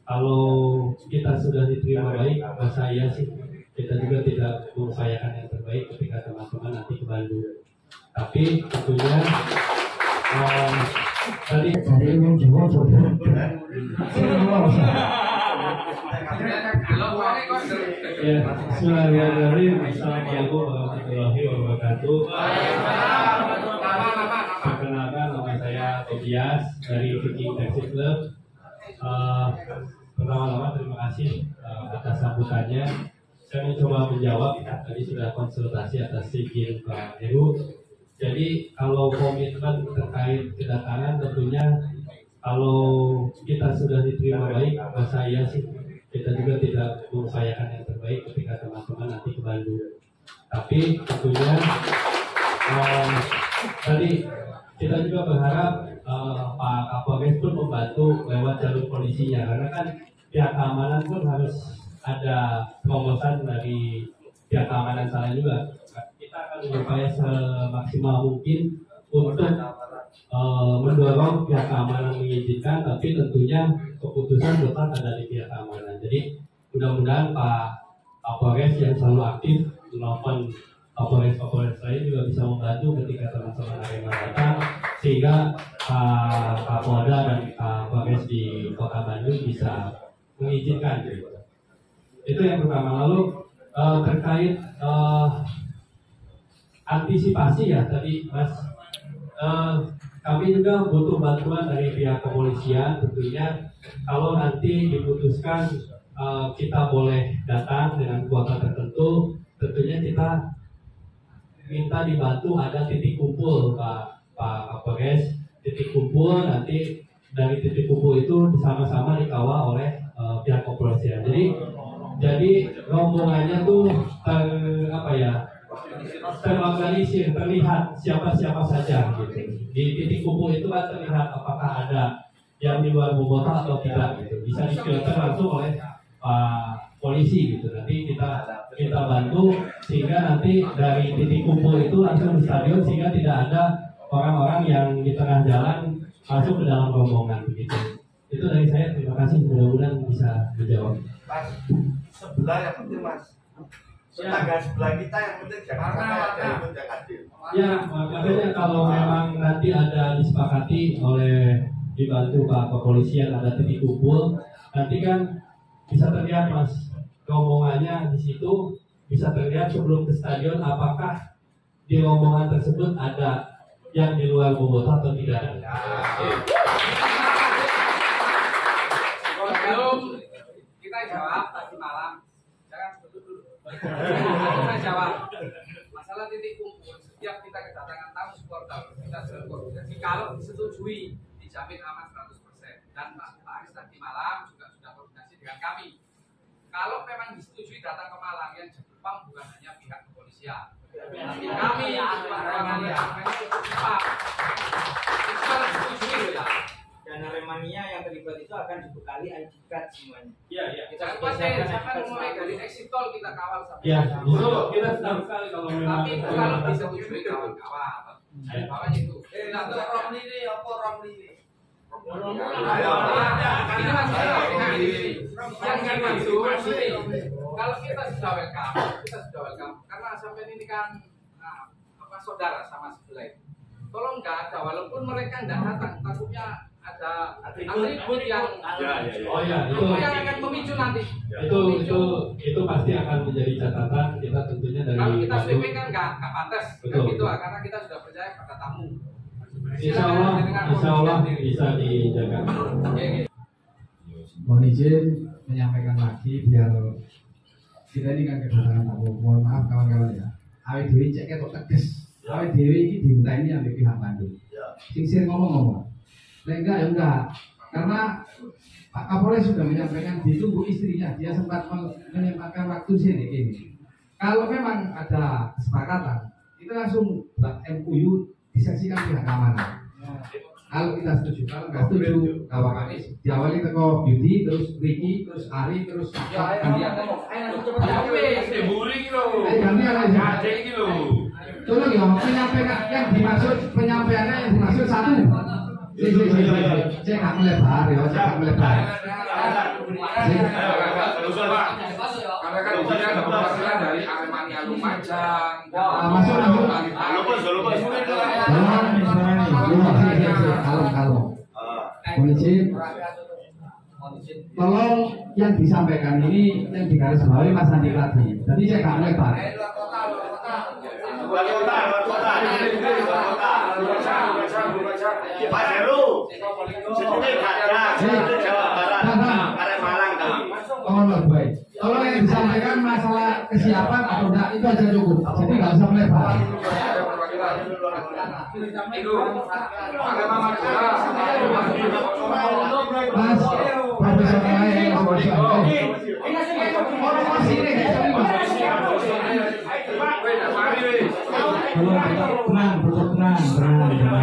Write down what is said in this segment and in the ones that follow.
kalau kita sudah diterima baik, saya sih kita juga tidak mengupayakan yang terbaik ketika teman-teman nanti ke Bandung. Tapi tentunya tadi ya, Bismillahirrahmanirrahim. Assalamualaikum warahmatullahi wabarakatuh. Perkenalkan, nama saya Tobias dari Viking Taxi Club. Pertama-tama terima kasih atas sambutannya. Saya mencoba menjawab, tadi sudah konsultasi atas izin Pak Heru. Jadi kalau komitmen terkait kedatangan tentunya kalau kita sudah diterima baik, saya sih kita juga tidak mengupayakan yang terbaik ketika teman-teman nanti ke Bandung. Tapi tentunya tadi kita juga berharap Pak Kapolres pun membantu lewat jalur polisinya, karena kan pihak keamanan pun harus ada terobosan dari pihak keamanan sana juga. Kita akan berupaya semaksimal mungkin untuk mendorong pihak keamanan mengizinkan, tapi tentunya keputusan tetap ada di pihak keamanan. Jadi mudah-mudahan Pak Kapolres yang selalu aktif melakukan Kapolres lain juga bisa membantu ketika teman-teman Arema datang, sehingga Pak Kapolda dan Kapolres di Kota Bandung bisa mengizinkan. Itu yang pertama. Lalu terkait antisipasi ya tadi Mas, kami juga butuh bantuan dari pihak kepolisian. Tentunya kalau nanti diputuskan kita boleh datang dengan kuota tertentu, tentunya kita minta dibantu ada titik kumpul Pak Kapolres, titik kumpul nanti dari titik kumpul itu sama-sama dikawal oleh pihak kepolisian. Jadi rombongannya tuh terorganisir, terlihat siapa-siapa saja gitu. Di titik kumpul itu kan terlihat apakah ada yang di luar bobotoh atau tidak gitu. Bisa difilter langsung oleh polisi gitu. Nanti kita bantu sehingga nanti dari titik kumpul itu langsung di stadion, sehingga tidak ada orang-orang yang di tengah jalan masuk ke dalam rombongan begitu. Itu dari saya, terima kasih, mudah-mudahan bisa menjawab. Mas, sebelah yang penting Mas, tetangga sebelah kita yang penting jangan hadir. Ya, makanya kalau memang nanti ada disepakati oleh dibantu Pak Kepolisian ada titik kumpul, nanti kan bisa terlihat Mas rombongannya di situ, bisa terlihat sebelum ke stadion apakah di rombongan tersebut ada yang di luar bobotoh atau tidak. Sebelum kita jawab tadi malam, jangan dulu. Kita jawab masalah titik kumpul. Setiap kita kedatangan tamu supporter, kita sudah koordinasi. Kalau disetujui, dijamin aman 100%. Dan Pak Aris tadi malam juga sudah koordinasi dengan kami. Kalau memang disetujui datang ke Malang, yang Jepang bukan hanya pihak kepolisian, tapi kami yang cepat. Itu harus disetujui ya. Dan Aremania yang terlibat itu akan dibekali ID card semuanya. Iya. Kita akan mulai dari exit tol kita kawal sampai. Ya, justru kita senang sekali kalau memang. Tapi kalau disetujui kawan-kawan. Bawahnya itu. Romli ini apa Romli ini? Ini yang dimaksud kalau kita sudah welcome, karena sampai ini kan saudara sama sebelah. Tolong nggak ada, walaupun mereka nggak datang, takutnya ada atribut yang itu yang akan memicu nanti. Itu pasti akan menjadi catatan kita tentunya dari. Kalau kita sweeping kan nggak pantas, gitu, karena kita sudah percaya pada tamu. Insya Allah bisa dijaga. Mohon izin menyampaikan lagi biar kita ini kan kedatangan tamu. Mohon maaf kawan-kawan ya. Awet dewi cek ketok tegas. Awet dewi ini dimintai ambil pihak Bandung. Sing ngomong-ngomong. Enggak ya enggak. Karena Pak Kapolres sudah menyampaikan ditunggu istrinya. Dia sempat menyempatkan waktu sini ini. Kalau memang ada kesepakatan, kita langsung buat MOU disaksikan pihak keamanan. Kalau kita setuju, kalau nggak setuju, nggak apa-apa. Diawali teko Yudi, terus Ricky, terus Ari, terus gantian. Tolong ya, penyampaian yang dimaksud penyampaiannya yang dimaksud satu. Saya nggak melebar ya, saya nggak melebar. Karena kan ini ada perwakilan dari Aremania Lumajang. Masuk. Kalau. Izin. Tolong yang disampaikan ini yang digarisbawahi Mas Andi tadi. Jadi saya nggak lebar. Pak Heru, sini Gadang, itu Jawa Barat, Arek Malang tadi. Oh, baik. Tolong yang disampaikan masalah kesiapan atau enggak itu aja cukup. Jadi nggak usah melebar. Itu Arema Madura. Mas, Profesor lain, tenang.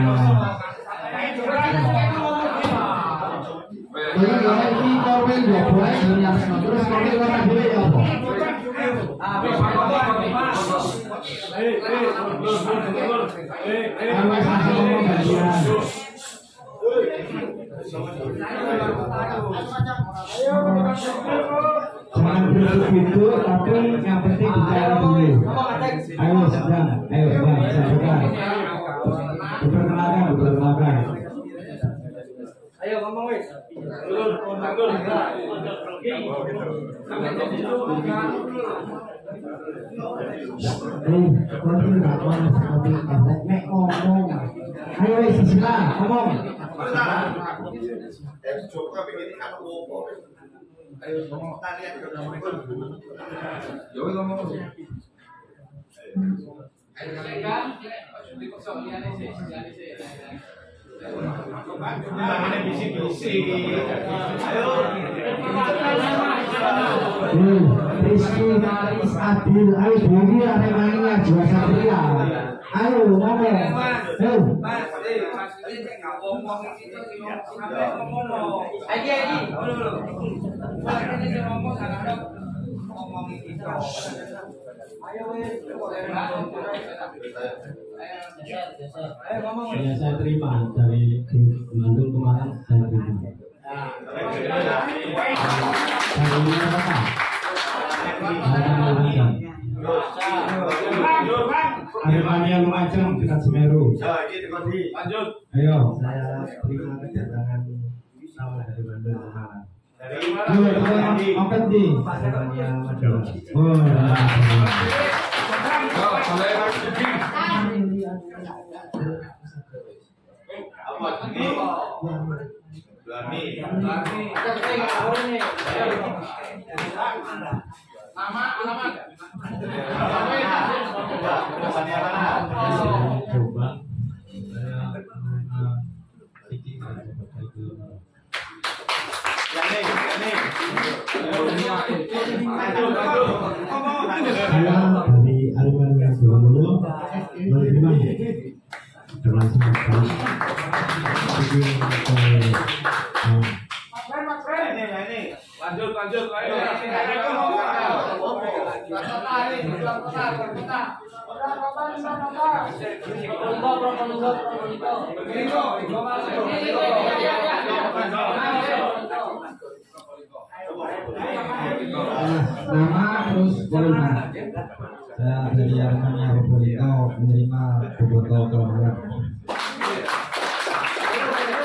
Ini korwil dua boleh nyampe terus korwil warna biru ya apa? Jangan begitu, tapi yang penting bicara dulu. Ayo sedang, sampaikan. Diperkenalkan. Ayo ngomong wis. Ayo wis silakan ngomong. Joko bikin aku. Ayo ngomong tanya ke ngomong. Yo ngomong. Rizky, Naris, Adil, ayo Dewi, Aremania, Jawa Satria. Ayo ngomong. Ayo. Ya saya terima dari Bandung kemarin saya terima. Dari mana Pak? Aremania Lumajang dekat Semeru. Lanjut. Ayo, saya terima kedatangan sama dari Bandung kemarin. Angkat di Aremania Madura. Oh, dari Aremania dulu menerima termasuk Lanjut. Nama terus Corona. Saya dari Aremania Probolinggo menerima Boboto Corona.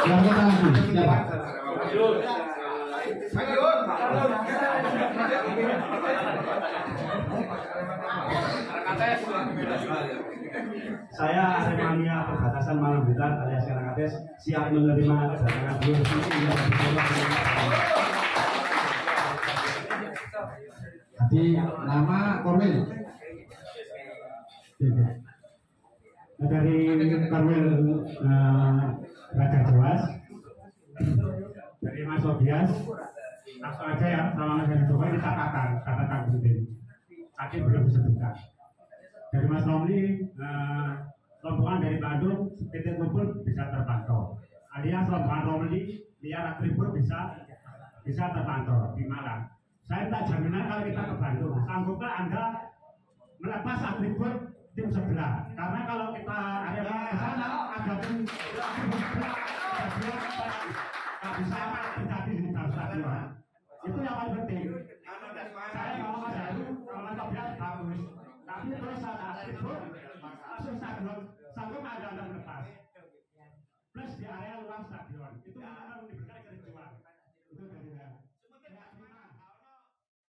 Yang kata lagi siapa? Saya Aremania Perbatasan Malang Blitar alias Karangkates siap menerima kedatangan beliau di sini yang Tadi nama Korwil. dari Korwil Raja Jawas, dari Mas Obias, langsung aja ya sama Mas Jokowi dikatakan penting. Tadi belum disebutkan. Dari Mas Romli, rombongan dari Bandung, titik kumpul bisa terpantau. Alias rombongan Romli, liar atribut bisa terpantau di Malang. Saya minta jaminan kalau kita ke Bandung, sanggupkah Anda melepas atribut tim sebelah? Karena kalau kita ada ke sana, ada tim tak bisa terjadi di dalam stadion. Itu yang paling langsung stadion sanggup ada lepas plus di area luar stadion itu